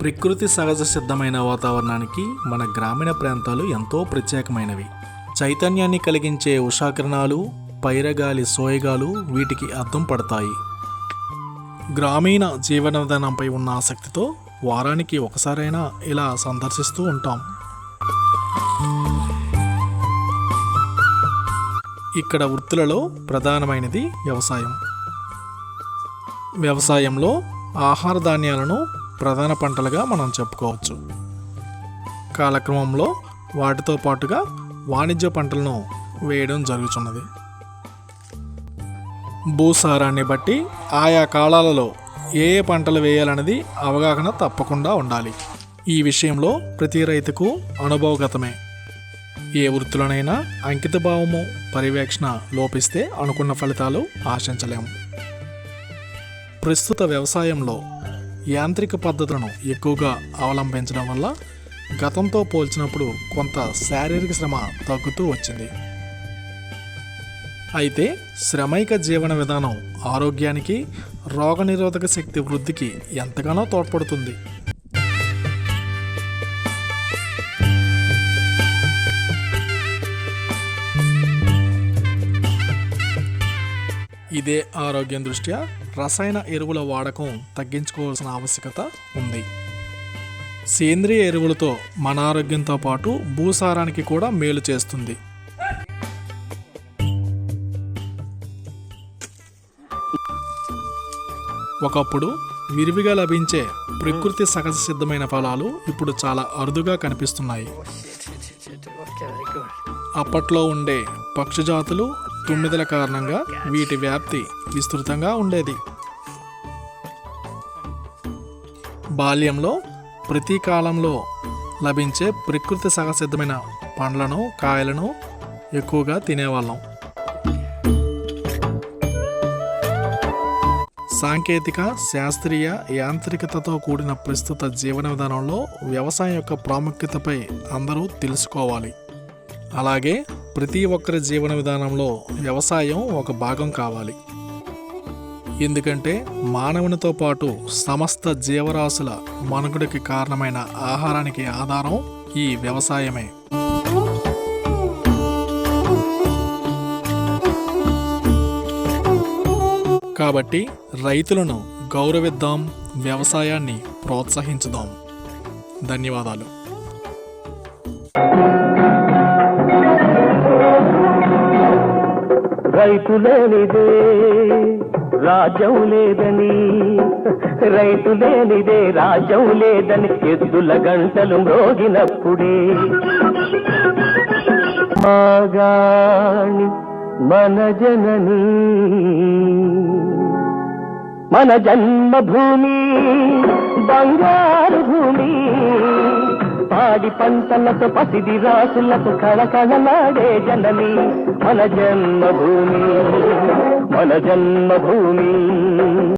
ప్రకృతి సహజ సిద్ధమైన వాతావరణానికి మన గ్రామీణ ప్రాంతాలు ఎంతో ప్రత్యేకమైనవి. చైతన్యాన్ని కలిగించే ఉషాకిరణాలు, పైరగాలి సోయగాలు వీటికి అద్దం పడతాయి. గ్రామీణ జీవన విధానంపై ఉన్న ఆసక్తితో వారానికి ఒకసారైనా ఇలా సందర్శిస్తూ ఉంటాం. ఇక్కడ వృత్తులలో ప్రధానమైనది వ్యవసాయం. వ్యవసాయంలో ఆహార ధాన్యాలను ప్రధాన పంటలుగా మనం చెప్పుకోవచ్చు. కాలక్రమంలో వాటితో పాటుగా వాణిజ్య పంటలను వేయడం జరుగుతున్నది. భూసారాన్ని బట్టి ఆయా కాలాలలో ఏ ఏ పంటలు వేయాలన్నది అవగాహన తప్పకుండా ఉండాలి. ఈ విషయంలో ప్రతి రైతుకు అనుభవగతమే. ఏ వృత్తిలోనైనా అంకితభావము, పర్యవేక్షణ లోపిస్తే అనుకున్న ఫలితాలు ఆశించలేము. ప్రస్తుత వ్యవసాయంలో యాంత్రిక పద్ధతులను ఎక్కువగా అవలంబించడం వల్ల గతంతో పోల్చినప్పుడు కొంత శారీరక శ్రమ తగ్గుతూ వచ్చింది. అయితే శ్రమైక జీవన విధానం ఆరోగ్యానికి, రోగనిరోధక శక్తి వృద్ధికి ఎంతగానో తోడ్పడుతుంది. ఇదే ఆరోగ్యం దృష్ట్యా రసాయన ఎరువుల వాడకం తగ్గించుకోవాల్సిన ఆవశ్యకత ఉంది. సేంద్రియ ఎరువులతో మన ఆరోగ్యంతో పాటు భూసారానికి కూడా మేలు చేస్తుంది. ఒకప్పుడు విరివిగా లభించే ప్రకృతి సహజ సిద్ధమైన ఫలాలు ఇప్పుడు చాలా అరుదుగా కనిపిస్తున్నాయి. అప్పట్లో ఉండే పక్షి జాతులు, తుమ్మిదల కారణంగా వీటి వ్యాప్తి విస్తృతంగా ఉండేది. బాల్యంలో ప్రతి కాలంలో లభించే ప్రకృతి సహజసిద్ధమైన పండ్లను, కాయలను ఎక్కువగా తినేవాళ్ళం. సాంకేతిక, శాస్త్రీయ, యాంత్రికతతో కూడిన ప్రస్తుత జీవన విధానంలో వ్యవసాయం యొక్క ప్రాముఖ్యతపై అందరూ తెలుసుకోవాలి. అలాగే ప్రతి ఒక్కరి జీవన విధానంలో వ్యవసాయం ఒక భాగం కావాలి. ఎందుకంటే మానవునితో పాటు సమస్త జీవరాశుల మనుగడకి కారణమైన ఆహారానికి ఆధారం ఈ వ్యవసాయమే. కాబట్టి రైతులను గౌరవిద్దాం, వ్యవసాయాన్ని ప్రోత్సహించుదాం. ధన్యవాదాలు. రైతు లేనిదే రాజ్యం లేదని, రైతు లేనిదే రాజ్యం లేదని ఎద్దుల గంటలు మ్రోగినప్పుడే మాగాణి మన జనని, మన జన్మభూమి బంగారు భూమి. పాడి పంటలతో పసిడి రాసులకు కళకళలాడే జనని మన జన్మభూమి, మన జన్మభూమి.